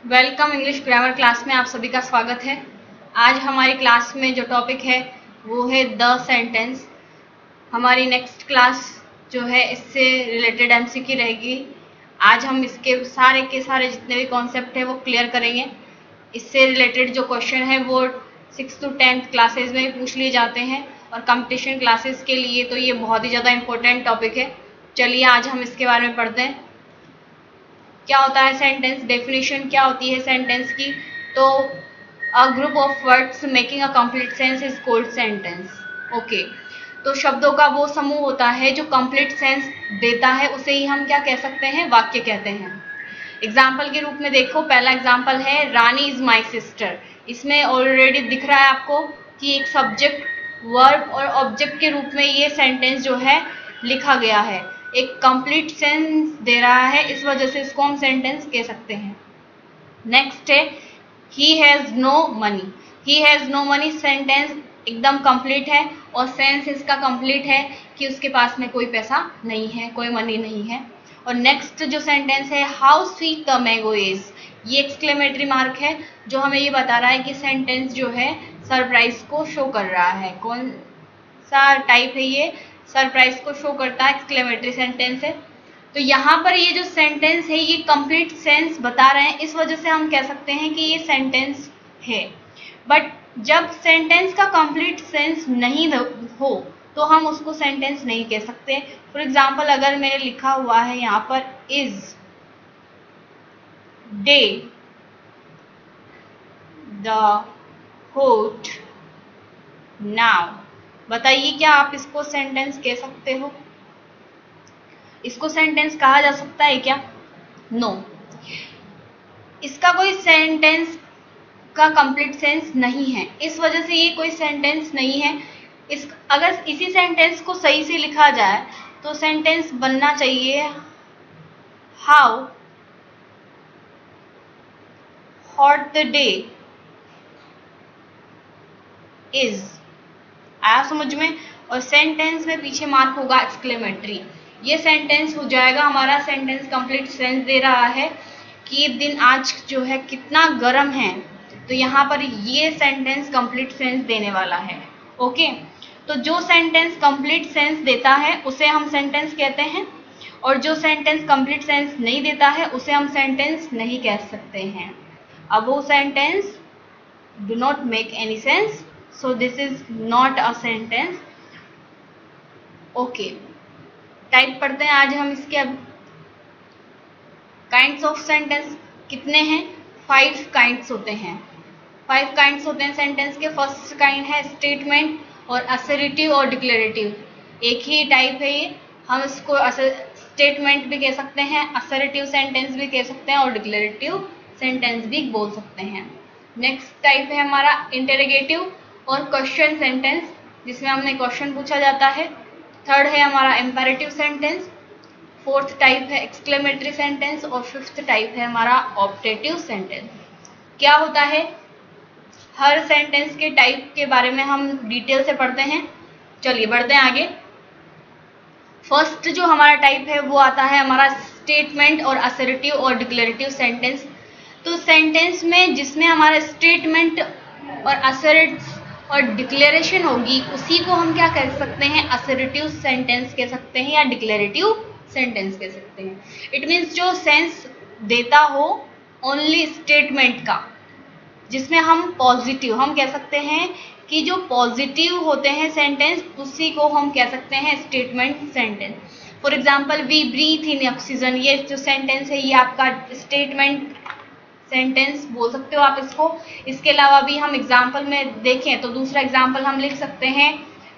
Welcome English grammar class में आप सभी का स्वागत है। आज हमारी क्लास में जो टॉपिक है वो है द सेंटेंस। हमारी नेक्स्ट क्लास जो है इससे रिलेटेड एमसीक्यू रहेगी। आज हम इसके सारे के सारे जितने भी कॉन्सेप्ट है वो क्लियर करेंगे। इससे रिलेटेड जो क्वेश्चन है वो 6th to 10th क्लासेस में पूछ लिए जाते हैं और कंपटीशन क्लासेस के लिए तो ये बहुत ही ज़्यादा इंपॉर्टेंट टॉपिक है। चलिए आज हम इसके बारे में पढ़ते हैं। क्या होता है सेंटेंस, डेफिनेशन क्या होती है सेंटेंस की। तो a group of words making a complete sense is called sentence. Okay, तो शब्दों का वो समूह होता है जो कंप्लीट सेंस देता है, उसे ही हम क्या कह सकते हैं, वाक्य कहते हैं। एग्जाम्पल के रूप में देखो, पहला एग्जाम्पल है रानी इज माई सिस्टर। इसमें ऑलरेडी दिख रहा है आपको कि एक सब्जेक्ट, वर्ब और ऑब्जेक्ट के रूप में ये सेंटेंस जो है लिखा गया है, एक कंप्लीट सेंस दे रहा है, इस वजह से इसको हम सेंटेंस कह सकते हैं। नेक्स्ट है he has no money. He has no money sentence एकदम कंप्लीट है और सेंस इसका कंप्लीट है कि उसके पास में कोई पैसा नहीं है, कोई मनी नहीं है। और नेक्स्ट जो सेंटेंस है how sweet the mango is, ये एक्सक्लेमेटरी मार्क है जो हमें ये बता रहा है कि सेंटेंस जो है सरप्राइज को शो कर रहा है। कौन सा टाइप है ये, सरप्राइज को शो करता है, एक्सक्लेमेटरी सेंटेंस है। तो यहाँ पर ये जो सेंटेंस है ये कंप्लीट सेंस बता रहे हैं, इस वजह से हम कह सकते हैं कि ये सेंटेंस है। बट जब सेंटेंस का कंप्लीट सेंस नहीं हो तो हम उसको सेंटेंस नहीं कह सकते। फॉर एग्जाम्पल अगर मेरे लिखा हुआ है यहाँ पर is day the hot now, बताइए क्या आप इसको सेंटेंस कह सकते हो? इसको सेंटेंस कहा जा सकता है क्या? नो, इसका कोई सेंटेंस का कंप्लीट सेंस नहीं है, इस वजह से ये कोई सेंटेंस नहीं है। इस अगर इसी सेंटेंस को सही से लिखा जाए तो सेंटेंस बनना चाहिए how hot the day is. आया समझ में? और सेंटेंस में पीछे मार्क होगा एक्सक्लेमेटरी। ये सेंटेंस हो जाएगा हमारा सेंटेंस कंप्लीट सेंस दे रहा है कि दिन आज जो है कितना गर्म है, तो यहाँ पर ये सेंटेंस कंप्लीट सेंस देने वाला है। ओके, तो जो सेंटेंस कंप्लीट सेंस देता है उसे हम सेंटेंस कहते हैं और जो सेंटेंस कंप्लीट सेंस नहीं देता है उसे हम सेंटेंस नहीं कह सकते हैं। अब वो sentence do not make any sense, so this is not a sentence. Okay, type पढ़ते हैं आज हम इसके। अब काइंड्स ऑफ सेंटेंस कितने हैं? 5 काइंड्स होते हैं। 5 काइंड्स होते हैं सेंटेंस के। फर्स्ट काइंड है स्टेटमेंट और असर्टिव और डिक्लेरेटिव। एक ही टाइप है ये, हम इसको स्टेटमेंट भी कह सकते हैं, असर्टिव सेंटेंस भी कह सकते हैं और डिक्लेरेटिव सेंटेंस भी बोल सकते हैं। नेक्स्ट टाइप है हमारा इंटरोगेटिव और क्वेश्चन सेंटेंस, जिसमें हमने क्वेश्चन पूछा जाता है। थर्ड है हमारा इंपेरेटिव सेंटेंस। फोर्थ टाइप है एक्सक्लेमेटरी सेंटेंस और फिफ्थ टाइप है हमारा ऑप्टेटिव सेंटेंस। क्या होता है, हर सेंटेंस के टाइप के बारे में हम डिटेल से पढ़ते हैं। चलिए बढ़ते हैं आगे। फर्स्ट जो हमारा टाइप है वो आता है हमारा स्टेटमेंट और असर्टिव और डिक्लेरेटिव सेंटेंस। तो सेंटेंस में जिसमें हमारा स्टेटमेंट और असर्ट और डिक्लेरेशन होगी उसी को हम क्या कह सकते हैं, असर्टिव सेंटेंस कह सकते हैं या डिक्लेरेटिव सेंटेंस कह सकते हैं। इट मीन्स जो सेंस देता हो ओनली स्टेटमेंट का, जिसमें हम पॉजिटिव, हम कह सकते हैं कि जो पॉजिटिव होते हैं सेंटेंस उसी को हम कह सकते हैं statement sentence. For example we breathe in oxygen, ये जो सेंटेंस है ये आपका स्टेटमेंट सेंटेंस बोल सकते हो आप इसको। इसके अलावा भी हम एग्जाम्पल में देखें तो दूसरा एग्जाम्पल हम लिख सकते हैं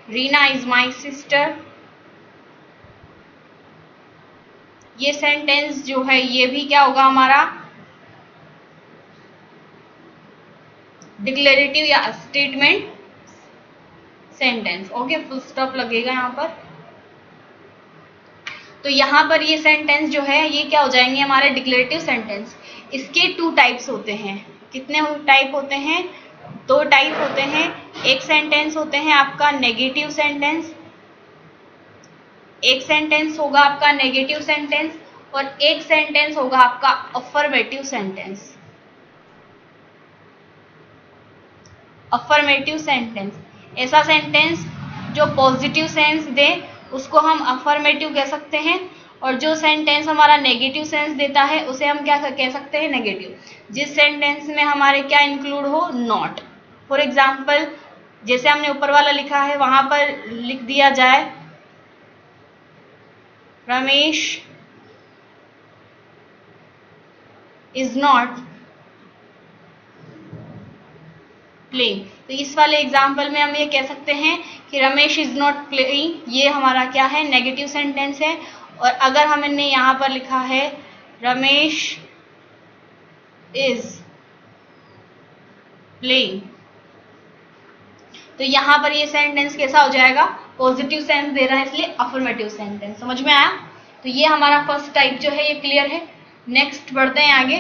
रीना इज माई सिस्टर। ये सेंटेंस जो है ये भी क्या होगा हमारा डिक्लेरेटिव या statement sentence. Okay, full stop लगेगा यहाँ पर। तो यहाँ पर ये सेंटेंस जो है ये क्या हो जाएंगे हमारे डिक्लेरेटिव सेंटेंस। इसके 2 टाइप्स होते हैं। कितने टाइप होते हैं? 2 टाइप होते हैं। एक सेंटेंस होते हैं आपका नेगेटिव सेंटेंस, एक सेंटेंस होगा आपका नेगेटिव सेंटेंस और एक सेंटेंस होगा आपका अफर्मेटिव सेंटेंस। अफर्मेटिव सेंटेंस, ऐसा सेंटेंस जो पॉजिटिव सेंस दे उसको हम अफर्मेटिव कह सकते हैं, और जो सेंटेंस हमारा नेगेटिव सेंस देता है उसे हम क्या कह सकते हैं, नेगेटिव। जिस सेंटेंस में हमारे क्या इंक्लूड हो, नॉट। फॉर एग्जाम्पल जैसे हमने ऊपर वाला लिखा है वहां पर लिख दिया जाए रमेश इज नॉट प्लेइंग, तो इस वाले एग्जाम्पल में हम ये कह सकते हैं कि रमेश इज नॉट प्लेइंग, ये हमारा क्या है, नेगेटिव सेंटेंस है। और अगर हमने यहाँ पर लिखा है रमेश इज प्लेइंग, तो यहाँ पर ये सेंटेंस कैसा हो जाएगा, पॉजिटिव सेंस दे रहा है, इसलिए अफर्मेटिव सेंटेंस। समझ में आया? तो ये हमारा फर्स्ट टाइप जो है ये क्लियर है। नेक्स्ट बढ़ते हैं आगे।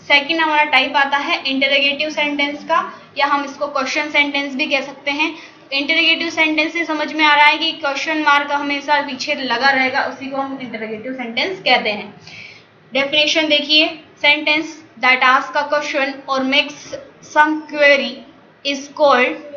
सेकंड हमारा टाइप आता है इंटरोगेटिव सेंटेंस का, या हम इसको क्वेश्चन सेंटेंस भी कह सकते हैं। इंटरोगेटिव सेंटेंस से समझ में आ रहा है कि क्वेश्चन मार्क हमेशा पीछे लगा रहेगा, उसी को हम इंटरोगेटिव सेंटेंस कहते हैं। डेफिनेशन देखिए, sentence that ask a question और makes some query is called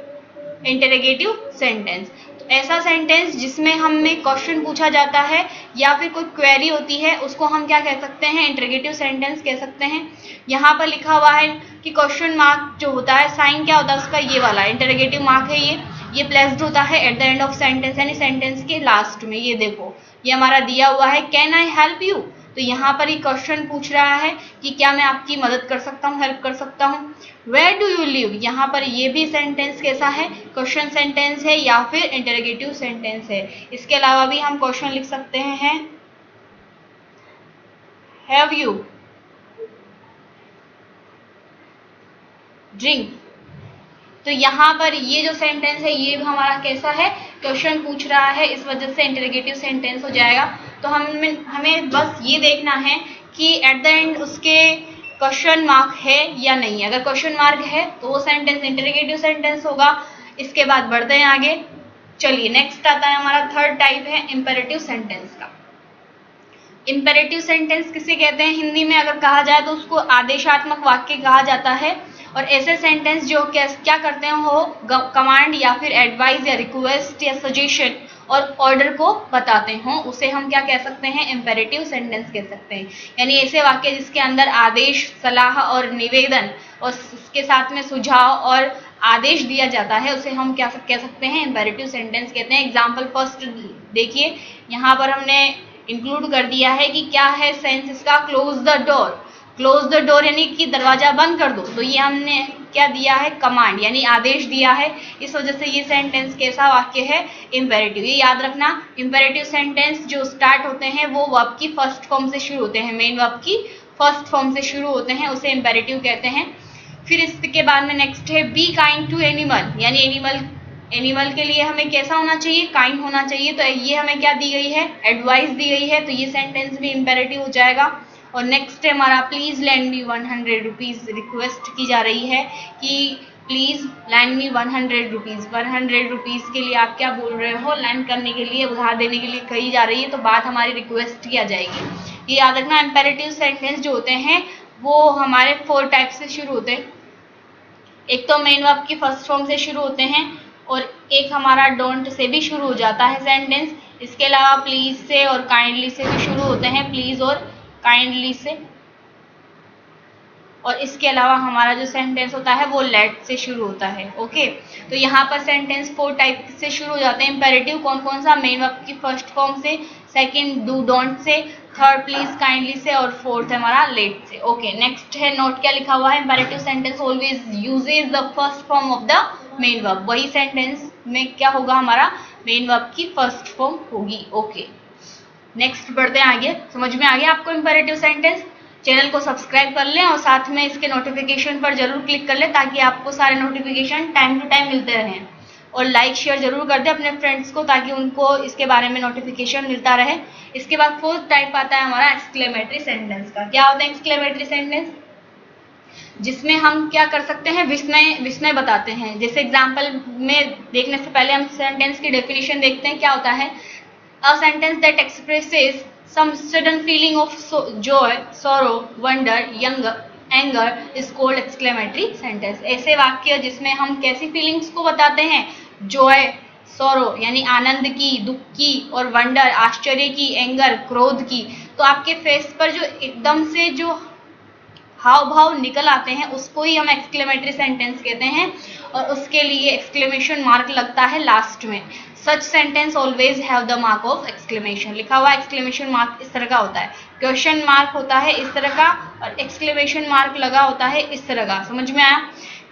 interrogative sentence. तो ऐसा सेंटेंस जिसमें हमें क्वेश्चन पूछा जाता है या फिर कोई क्वेरी होती है उसको हम क्या कह सकते हैं, इंटरोगेटिव सेंटेंस कह सकते हैं। यहाँ पर लिखा हुआ है कि क्वेश्चन मार्क जो होता है, साइन क्या होता है उसका, ये वाला इंटरोगेटिव मार्क है, ये प्लेस्ड होता है at the end of sentence, यानी सेंटेंस के लास्ट में। ये देखो ये हमारा दिया हुआ है, कैन आई हेल्प यू, तो यहाँ पर ये क्वेश्चन पूछ रहा है कि क्या मैं आपकी मदद कर सकता हूँ, हेल्प कर सकता हूँ। वेयर डू यू लिव, यहाँ पर ये भी सेंटेंस कैसा है, क्वेश्चन सेंटेंस है या फिर इंटरोगेटिव सेंटेंस है। इसके अलावा भी हम क्वेश्चन लिख सकते हैं, हैव यू ड्रिंक, तो यहाँ पर ये जो सेंटेंस है ये हमारा कैसा है, क्वेश्चन पूछ रहा है, इस वजह से इंटरोगेटिव सेंटेंस हो जाएगा। तो हमें बस ये देखना है कि एट द एंड उसके क्वेश्चन मार्क है या नहीं है। अगर क्वेश्चन मार्क है तो वो सेंटेंस इंटरोगेटिव सेंटेंस होगा। इसके बाद बढ़ते हैं आगे। चलिए नेक्स्ट आता है हमारा थर्ड टाइप है इम्पेरेटिव सेंटेंस का। इम्पेरेटिव सेंटेंस किसे कहते हैं, हिंदी में अगर कहा जाए तो उसको आदेशात्मक वाक्य कहा जाता है। और ऐसे सेंटेंस जो क्या करते हैं, वो कमांड या फिर एडवाइस या रिक्वेस्ट या सजेशन और ऑर्डर को बताते हों, उसे हम क्या कह सकते हैं, इम्पेरेटिव सेंटेंस कह सकते हैं। यानी ऐसे वाक्य जिसके अंदर आदेश, सलाह और निवेदन और उसके साथ में सुझाव और आदेश दिया जाता है, उसे हम क्या कह सकते हैं, इम्पेरेटिव सेंटेंस कहते हैं। एग्जाम्पल फर्स्ट देखिए, यहाँ पर हमने इंक्लूड कर दिया है कि क्या है सेंस इसका, close the door. Close the door यानी कि दरवाजा बंद कर दो, तो ये हमने क्या दिया है, कमांड यानी आदेश दिया है। इस वजह से ये सेंटेंस कैसा वाक्य है, इम्पेरेटिव। ये याद रखना, इम्पेरेटिव सेंटेंस जो स्टार्ट होते हैं वो वर्ब की फर्स्ट फॉर्म से शुरू होते हैं, मेन वर्ब की फर्स्ट फॉर्म से शुरू होते हैं, उसे इम्पेरेटिव कहते हैं। फिर इसके बाद में नेक्स्ट है बी काइंड टू एनिमल, यानी एनिमल के लिए हमें कैसा होना चाहिए, काइंड होना चाहिए। तो ये हमें क्या दी गई है, एडवाइस दी गई है, तो ये सेंटेंस भी इम्पेरेटिव हो जाएगा। और नेक्स्ट है हमारा please land me 100 rupees, request की जा रही है कि please land me 100 rupees. 100 rupees के लिए आप क्या बोल रहे हो, लैंड करने के लिए, उधार देने के लिए कही जा रही है, तो बात हमारी रिक्वेस्ट की आ जाएगी। ये याद रखना, इम्पेरेटिव सेंटेंस जो होते हैं वो हमारे 4 टाइप से शुरू होते हैं। एक तो मेन वर्ब की फर्स्ट फॉर्म से शुरू होते हैं, और एक हमारा डोंट से भी शुरू हो जाता है सेंटेंस। इसके अलावा प्लीज से और काइंडली से भी शुरू होते हैं, प्लीज और काइंडली से। और इसके अलावा हमारा जो सेंटेंस होता है वो लेट से शुरू होता है। ओके, तो यहाँ पर सेंटेंस 4 टाइप से शुरू हो जाते हैं। इम्पेरेटिव कौन कौन सा, मेन वर्ब की फर्स्ट फॉर्म से, second do don't say, third please kindly से, और फोर्थ है हमारा लेट से। ओके, नेक्स्ट है नोट, क्या लिखा हुआ है, imperative sentence always uses the first form of the main verb. वही सेंटेंस में क्या होगा, हमारा मेन वर्ब की फर्स्ट फॉर्म होगी। ओके, नेक्स्ट बढ़ते हैं आगे। समझ में आ गया आपको इम्पेरेटिव सेंटेंस? चैनल को सब्सक्राइब कर लें और साथ में इसके नोटिफिकेशन पर जरूर क्लिक कर लें, ताकि आपको सारे नोटिफिकेशन टाइम टू टाइम मिलते रहें। और लाइक शेयर जरूर कर दें अपने फ्रेंड्स को, ताकि उनको इसके बारे में नोटिफिकेशन मिलता रहे। इसके बाद फोर्थ टाइप आता है हमारा एक्सक्लेमेटरी सेंटेंस का। क्या होता है एक्सक्लेमेटरी सेंटेंस, जिसमें हम क्या कर सकते हैं, विस्मय बताते हैं। जैसे एग्जाम्पल में देखने से पहले हम सेंटेंस की डेफिनेशन देखते हैं। क्या होता है, a sentence that expresses some sudden feeling of joy, sorrow, wonder, anger is called exclamatory sentence. ऐसे वाक्य जिसमें हम कैसी फीलिंग्स को बताते हैं, जॉय, सॉरो यानी आनंद की, दुख की, और वंडर आश्चर्य की, एंगर क्रोध की। तो आपके फेस पर जो एकदम से जो हाव भाव निकल आते हैं उसको ही हम एक्सक्लेमेटरी सेंटेंस कहते हैं, और उसके लिए एक्सक्लेमेशन मार्क लगता है लास्ट में। सच sentence always have the mark of exclamation. लिखा हुआ एक्सक्लेमेशन मार्क इस तरह का होता है, क्वेश्चन मार्क होता है इस तरह का, और एक्सक्लेमेशन मार्क लगा होता है इस तरह का। समझ में आया?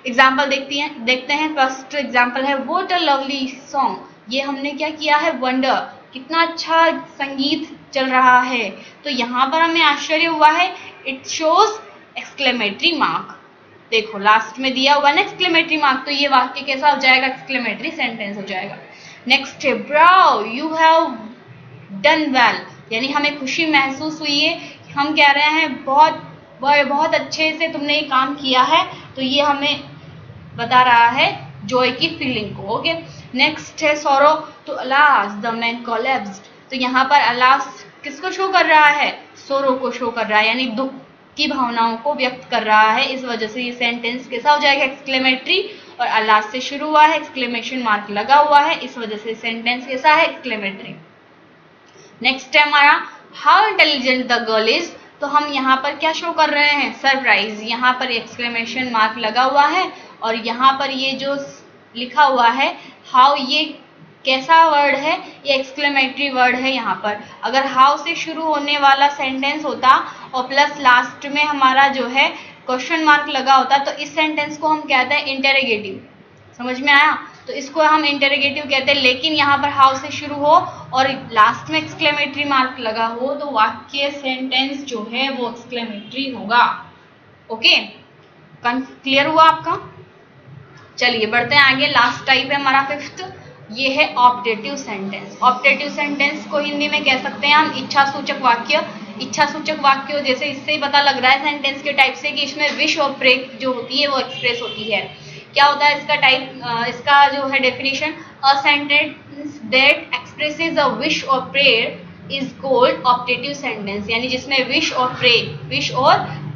एग्जाम्पल देखते हैं। फर्स्ट एग्जाम्पल है व्हाट अ लवली सॉन्ग। ये हमने क्या किया है, वंडर, कितना अच्छा संगीत चल रहा है। तो यहाँ पर हमें आश्चर्य हुआ है, इट शोज एक्सक्लेमेटरी मार्क। देखो लास्ट में दिया हुआ ना एक्सक्लेमेटरी मार्क, तो ये वाक्य कैसा हो जाएगा, एक्सक्लेमेटरी सेंटेंस हो जाएगा। नेक्स्ट है ब्राव यू हैव डन वेल, यानी हमें खुशी महसूस हुई है, हम कह रहे हैं बहुत अच्छे से तुमने ये काम किया है, तो ये हमें बता रहा है जॉय की फीलिंग को। ओके, नेक्स्ट है सॉरो, तो अलास द मैन कोलैप्स्ड। तो यहाँ पर अलास किसको शो कर रहा है, सोरो को शो कर रहा है, यानी दुख की भावनाओं को व्यक्त कर रहा है। इस वजह से ये सेंटेंस कैसा हो जाएगा, एक्सक्लेमेटरी, और अलास से शुरू हुआ है, एक्सक्लेमेशन मार्क लगा हुआ है, इस वजह से सेंटेंस कैसा है, एक्सक्लेमेटरी। नेक्स्ट है हमारा how intelligent the girl is. तो हम यहाँ पर क्या शो कर रहे हैं, सरप्राइज। यहाँ पर एक्सक्लेमेशन मार्क लगा हुआ है, और यहाँ पर ये जो लिखा हुआ है हाउ, ये कैसा वर्ड है, ये एक्सक्लेमेटरी वर्ड है। यहाँ पर अगर हाउ से शुरू होने वाला सेंटेंस होता और प्लस लास्ट में हमारा जो है क्वेश्चन मार्क लगा होता, तो इस सेंटेंस को हम कहते हैं इंटेरोगेटिव। समझ में आया? तो इसको हम इंटेरोगेटिव कहते हैं। लेकिन यहाँ पर हाउ से शुरू हो और लास्ट में एक्सक्लेमेटरी मार्क लगा हो, तो वाक्य सेंटेंस जो है वो एक्सक्लेमेटरी होगा। ओके, क्लियर हुआ आपका? चलिए बढ़ते हैं आगे। लास्ट टाइप है हमारा फिफ्थ, ये है ऑप्टेटिव सेंटेंस। ऑप्टेटिव सेंटेंस को हिंदी में कह सकते हैं हम इच्छा सूचक वाक्य। इच्छा सूचक वाक्य जैसे इससे ही पता लग रहा है सेंटेंस के टाइप से कि इसमें विश और प्रे जो होती है वो एक्सप्रेस होती है। क्या होता है इसका टाइप, इसका जो है definition, a sentence that expresses a wish और prayer is called optative sentence. यानी जिसमें विश और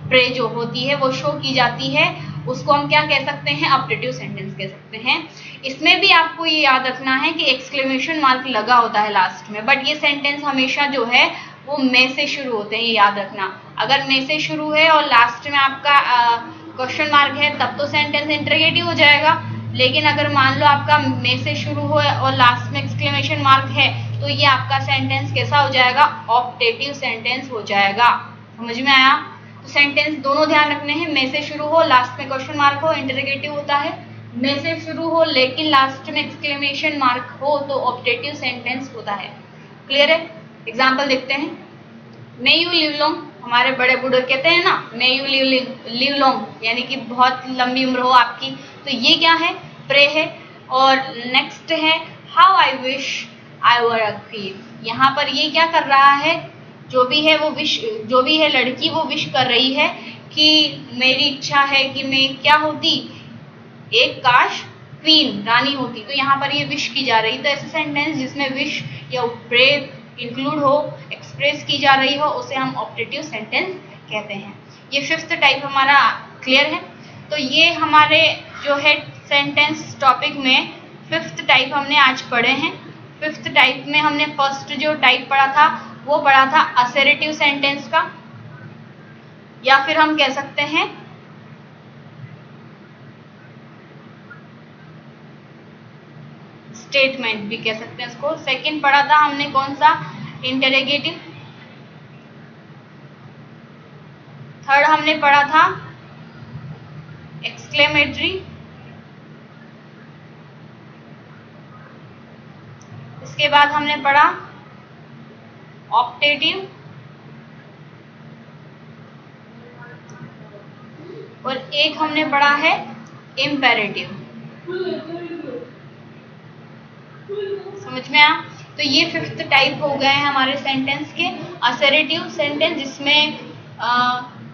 प्रे जो होती है वो शो की जाती है, उसको हम क्या कह सकते हैं, ऑप्टेटिव सेंटेंस कह सकते हैं। इसमें भी आपको ये याद रखना है कि एक्सक्लेमेशन मार्क लगा होता है लास्ट में, बट ये सेंटेंस हमेशा जो है वो मे से शुरू होते हैं, ये याद रखना। अगर मे से शुरू है और लास्ट में आपका क्वेश्चन मार्क है तब तो सेंटेंस इंटरोगेटिव हो जाएगा। लेकिन अगर मान लो आपका मे से शुरू हो और लास्ट में एक्सक्लेमेशन मार्क है, तो ये आपका सेंटेंस कैसा हो जाएगा, ऑप्टेटिव सेंटेंस हो जाएगा। समझ में आया? तो सेंटेंस दोनों ध्यान रखने हैं, मे से शुरू हो लास्ट में क्वेश्चन मार्क हो इंटरोगेटिव होता है, मे से शुरू हो लेकिन लास्ट में एक्सक्लेमेशन मार्क हो तो ऑप्टेटिव सेंटेंस होता है। क्लियर है? एग्जाम्पल देखते हैं। मे यू लिव लॉन्ग, हमारे बड़े बुजुर्ग कहते हैं ना, मे यू लिव लॉन्ग, यानी कि बहुत लंबी उम्र हो आपकी। तो ये क्या है, प्रे है। और नेक्स्ट है how I wish I were a queen. यहाँ पर ये क्या कर रहा है, जो भी है वो विश, जो भी है लड़की वो विश कर रही है कि मेरी इच्छा है कि मैं क्या होती, एक काश क्वीन, रानी होती। तो यहाँ पर ये विश की जा रही। तो ऐसे सेंटेंस जिसमें विश या प्रे इंक्लूड हो, एक्सप्रेस की जा रही हो, उसे हम ऑप्टेटिव सेंटेंस कहते हैं। ये फिफ्थ टाइप हमारा क्लियर है। तो ये हमारे जो है सेंटेंस टॉपिक में फिफ्थ टाइप हमने आज पढ़े हैं। फिफ्थ टाइप में हमने फर्स्ट जो टाइप पढ़ा था वो पढ़ा था असर्टिव सेंटेंस का, या फिर हम कह सकते हैं स्टेटमेंट भी कह सकते हैं इसको। सेकंड पढ़ा था हमने कौन सा, इंटरोगेटिव। थर्ड हमने पढ़ा था एक्सक्लेमेटरी। इसके बाद हमने पढ़ा ऑप्टेटिव, और एक हमने पढ़ा है इम्पेरेटिव। समझ में आया? तो ये फिफ्थ टाइप हो गए हैं हमारे सेंटेंस के। असर्टिव सेंटेंस जिसमें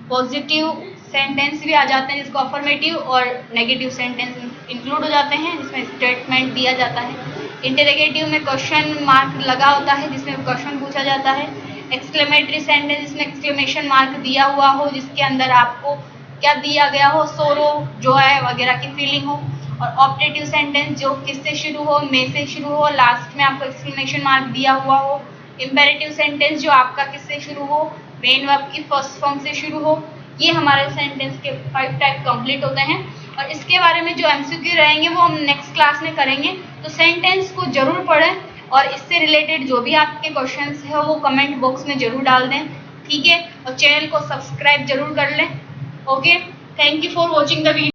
पॉजिटिव सेंटेंस भी आ जाते हैं जिसको अफर्मेटिव, और नेगेटिव सेंटेंस इंक्लूड हो जाते हैं जिसमें स्टेटमेंट दिया जाता है। इंटरोगेटिव में क्वेश्चन मार्क लगा होता है जिसमें क्वेश्चन पूछा जाता है। एक्सक्लेमेटरी सेंटेंस जिसमें एक्सक्लेमेशन मार्क दिया हुआ हो जिसके अंदर आपको क्या दिया गया हो, सोरो जो है वगैरह की फीलिंग हो, और ऑप्टेटिव सेंटेंस जो किससे शुरू हो, में से शुरू हो, लास्ट में आपको एक्सक्लेमेशन मार्क दिया हुआ हो। इम्पेरेटिव सेंटेंस जो आपका किससे शुरू हो, मेन वर्ब की फर्स्ट फॉर्म से शुरू हो। ये हमारे सेंटेंस के 5 टाइप कंप्लीट होते हैं, और इसके बारे में जो एमसीक्यू रहेंगे वो हम नेक्स्ट क्लास में करेंगे। तो सेंटेंस को जरूर पढ़ें, और इससे रिलेटेड जो भी आपके क्वेश्चंस है वो कमेंट बॉक्स में जरूर डाल दें, ठीक है। और चैनल को सब्सक्राइब जरूर कर लें। Okay, thank you for watching the video.